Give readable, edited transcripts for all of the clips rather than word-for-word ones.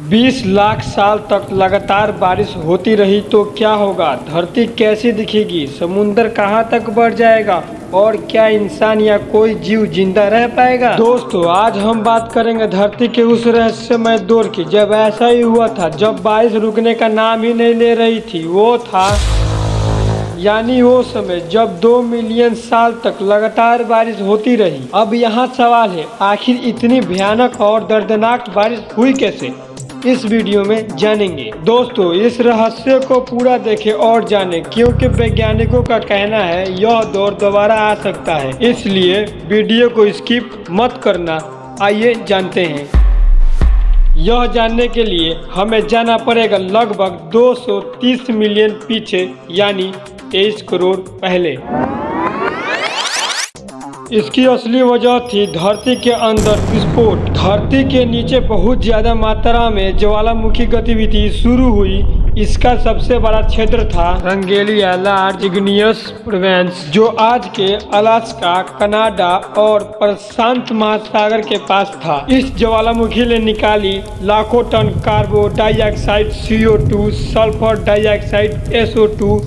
20 लाख साल तक लगातार बारिश होती रही तो क्या होगा? धरती कैसी दिखेगी? समुंदर कहाँ तक बढ़ जाएगा? और क्या इंसान या कोई जीव जिंदा रह पाएगा? दोस्तों, आज हम बात करेंगे धरती के उस रहस्यमय दौर की जब ऐसा ही हुआ था, जब बारिश रुकने का नाम ही नहीं ले रही थी। वो था यानी वो समय जब 2 मिलियन साल तक लगातार बारिश होती रही। अब यहाँ सवाल है, आखिर इतनी भयानक और दर्दनाक बारिश हुई कैसे? इस वीडियो में जानेंगे। दोस्तों, इस रहस्य को पूरा देखें और जानें, क्योंकि वैज्ञानिकों का कहना है यह दौर दोबारा आ सकता है, इसलिए वीडियो को स्किप मत करना। आइए जानते हैं। यह जानने के लिए हमें जाना पड़ेगा लगभग 230 मिलियन पीछे, यानी 23 करोड़ पहले। इसकी असली वजह थी धरती के अंदर विस्फोट। धरती के नीचे बहुत ज्यादा मात्रा में ज्वालामुखी गतिविधि शुरू हुई। इसका सबसे बड़ा क्षेत्र था रंगेलिया लार्ज इग्नियस प्रोविंस, जो आज के अलास्का, कनाडा और प्रशांत महासागर के पास था। इस ज्वालामुखी ने निकाली लाखों ton carbon dioxide, CO2, sulphur dioxide, SO2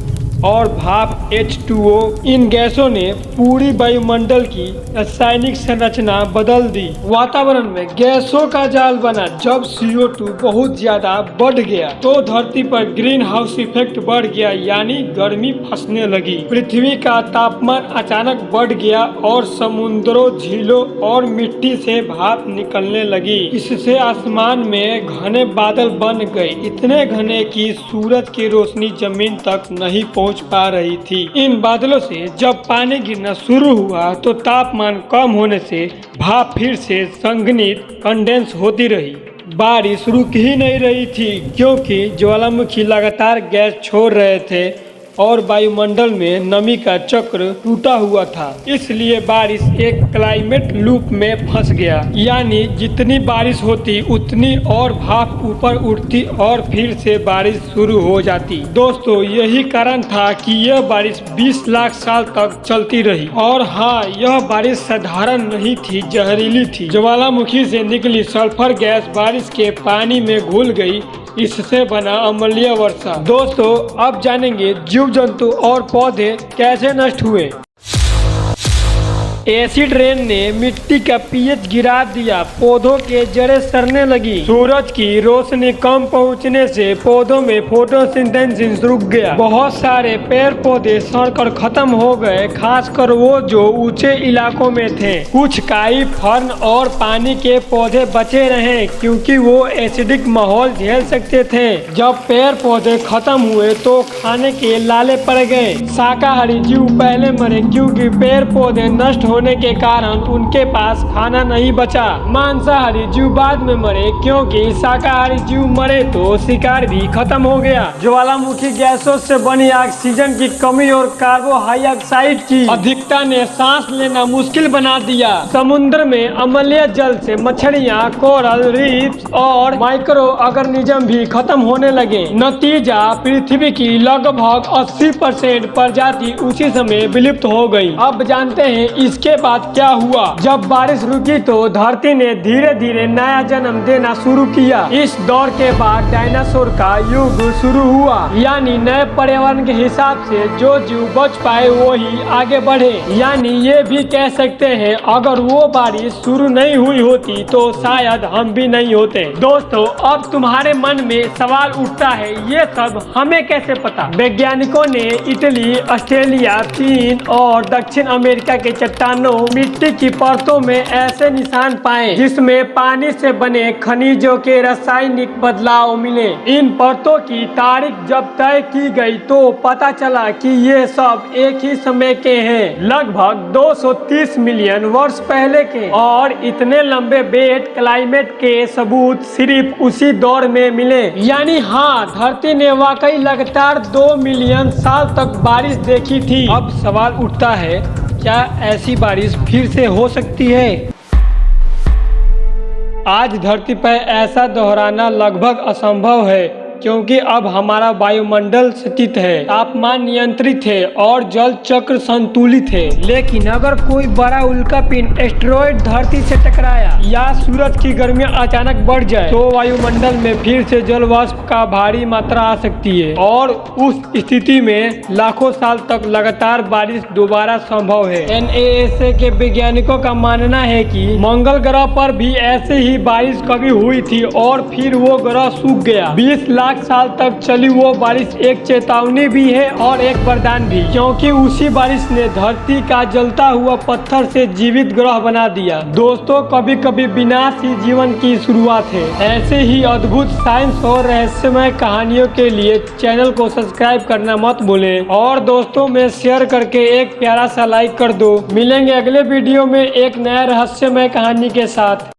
और भाप H2O। इन गैसों ने पूरी वायुमंडल की रासायनिक संरचना बदल दी। वातावरण में गैसों का जाल बना। जब CO2 बहुत ज्यादा बढ़ गया तो धरती पर ग्रीन हाउस इफेक्ट बढ़ गया, यानी गर्मी फंसने लगी। पृथ्वी का तापमान अचानक बढ़ गया और समुद्रों, झीलों और मिट्टी से भाप निकलने लगी। इससे आसमान में घने बादल बन गए, इतने घने कि सूरज की रोशनी जमीन तक नहीं पहुंच पा रही थी। इन बादलों से जब पानी गिरना शुरू हुआ तो तापमान कम होने से भाप फिर से संघनित कंडेंस होती रही। बारिश रुक ही नहीं रही थी, क्योंकि ज्वालामुखी लगातार गैस छोड़ रहे थे और वायुमंडल में नमी का चक्र टूटा हुआ था। इसलिए बारिश एक क्लाइमेट लूप में फंस गया, यानी जितनी बारिश होती उतनी और भाप ऊपर उठती और फिर से बारिश शुरू हो जाती। दोस्तों, यही कारण था कि यह बारिश 20 लाख साल तक चलती रही। और हाँ, यह बारिश साधारण नहीं थी, जहरीली थी। ज्वालामुखी से निकली सल्फर गैस बारिश के पानी में घुल गई। इससे बना अम्लीय वर्षा। दोस्तों, अब जानेंगे जीव जंतु और पौधे कैसे नष्ट हुए। एसिड रेन ने मिट्टी का pH गिरा दिया, पौधों के जड़ें सड़ने लगी। सूरज की रोशनी कम पहुंचने से पौधों में फोटोसिंथेसिस रुक गया। बहुत सारे पेड़ पौधे सड़कर खत्म हो गए, खासकर वो जो ऊंचे इलाकों में थे। कुछ काई, फर्न और पानी के पौधे बचे रहे, क्योंकि वो एसिडिक माहौल झेल सकते थे। जब पेड़ पौधे खत्म हुए तो खाने के लाले पड़ गए। शाकाहारी जीव पहले मरे, क्योंकि पेड़ पौधे नष्ट होने के कारण उनके पास खाना नहीं बचा। मांसाहारी जीव बाद में मरे, क्योंकि शाकाहारी जीव मरे तो शिकार भी खत्म हो गया। ज्वालामुखी गैसों से बनी ऑक्सीजन की कमी और कार्बन डाइऑक्साइड की अधिकता ने सांस लेना मुश्किल बना दिया। समुद्र में अम्लीय जल से मछलियाँ, कोरल रीफ्स और माइक्रो ऑर्गेनिज्म भी खत्म होने लगे। नतीजा, पृथ्वी की लगभग 80% प्रजाति उसी समय विलुप्त हो गई। अब जानते हैं इसके बाद क्या हुआ। जब बारिश रुकी तो धरती ने धीरे धीरे नया जन्म देना शुरू किया। इस दौर के बाद डायनासोर का युग शुरू हुआ, यानी नए पर्यावरण के हिसाब से जो जीव बच पाए वो ही आगे बढ़े। यानी ये भी कह सकते हैं, अगर वो बारिश शुरू नहीं हुई होती तो शायद हम भी नहीं होते। दोस्तों, अब तुम्हारे मन में सवाल उठता है, ये सब हमें कैसे पता? वैज्ञानिकों ने इटली, ऑस्ट्रेलिया, चीन और दक्षिण अमेरिका के चट्टानों, मिट्टी की परतों में ऐसे निशान पाए जिसमें पानी से बने खनिजों के रासायनिक बदलाव मिले। इन परतों की तारीख जब तय की गई तो पता चला कि ये सब एक ही समय के हैं, लगभग 230 मिलियन वर्ष पहले के। और इतने लंबे वेट क्लाइमेट के सबूत सिर्फ उसी दौर में मिले। यानी हाँ, धरती ने वाकई लगातार 2 मिलियन साल तक बारिश देखी थी। अब सवाल उठता है, क्या ऐसी बारिश फिर से हो सकती है? आज धरती पर ऐसा दोहराना लगभग असंभव है। क्योंकि अब हमारा वायुमंडल स्थित है, तापमान नियंत्रित है और जल चक्र संतुलित है। लेकिन अगर कोई बड़ा उल्कापिंड एस्टेरॉयड धरती से टकराया या सूरज की गर्मी अचानक बढ़ जाए तो वायुमंडल में फिर से जल वाष्प का भारी मात्रा आ सकती है और उस स्थिति में लाखों साल तक लगातार बारिश दोबारा संभव है। NASA के वैज्ञानिकों का मानना है कि मंगल ग्रह पर भी ऐसे ही बारिश कभी हुई थी और फिर वो ग्रह सूख गया। 20 लाख साल तक चली वो बारिश एक चेतावनी भी है और एक वरदान भी, क्योंकि उसी बारिश ने धरती का जलता हुआ पत्थर से जीवित ग्रह बना दिया। दोस्तों, कभी कभी विनाश ही जीवन की शुरुआत है। ऐसे ही अद्भुत साइंस और रहस्यमय कहानियों के लिए चैनल को सब्सक्राइब करना मत भूलें और दोस्तों में शेयर करके एक प्यारा सा लाइक कर दो। मिलेंगे अगले वीडियो में एक नया रहस्यमय कहानी के साथ।